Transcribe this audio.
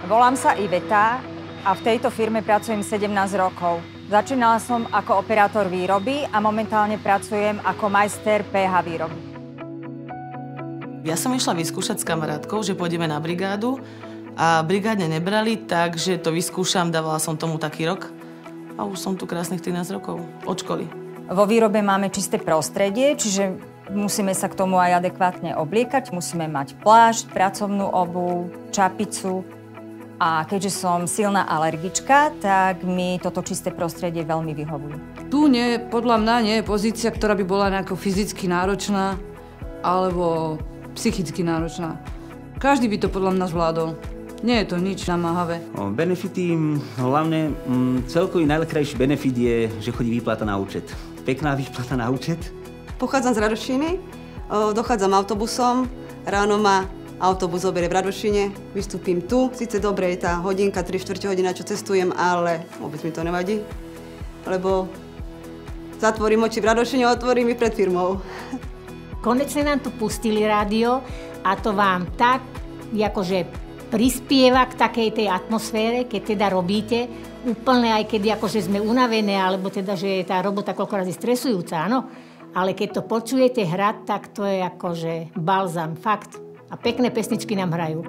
Volám sa Iveta a v tejto firme pracujem 17 rokov. Začínala som ako operátor výroby a momentálne pracujem ako majster PH výroby. Ja som išla vyskúšať s kamarátkou, že pôjdeme na brigádu a brigádne nebrali, takže to vyskúšam, dávala som tomu taký rok a už som tu krásnych 13 rokov od školy. Vo výrobe máme čisté prostredie, čiže musíme sa k tomu aj adekvátne obliekať. Musíme mať plášť, pracovnú obuv, čapicu. A keďže som silná alergička, tak mi toto čisté prostredie veľmi vyhovuje. Tu nie, podľa mňa nie je pozícia, ktorá by bola nejako fyzicky náročná alebo psychicky náročná. Každý by to podľa mňa zvládol. Nie je to nič namáhavé. Benefity, hlavne celkový najkrajší benefit je, že chodí výplata na účet. Pekná výplata na účet. Pochádzam z Radošiny, dochádzam autobusom, ráno ma autobus zoberie v Radošine, vystúpim tu. Sice dobre je tá hodinka, 3/4 hodina, čo cestujem, ale vôbec mi to nevadí, lebo zatvorím oči v Radošine, otvorím ich pred firmou. Konečne nám tu pustili rádio a to vám tak, akože prispieva k takej tej atmosfére, keď teda robíte úplne, aj keď akože sme unavené, alebo teda, že tá robota koľko razy stresujúca, áno. Ale keď to počujete hrať, tak to je akože balzam, fakt. A pekné pesničky nám hrajú.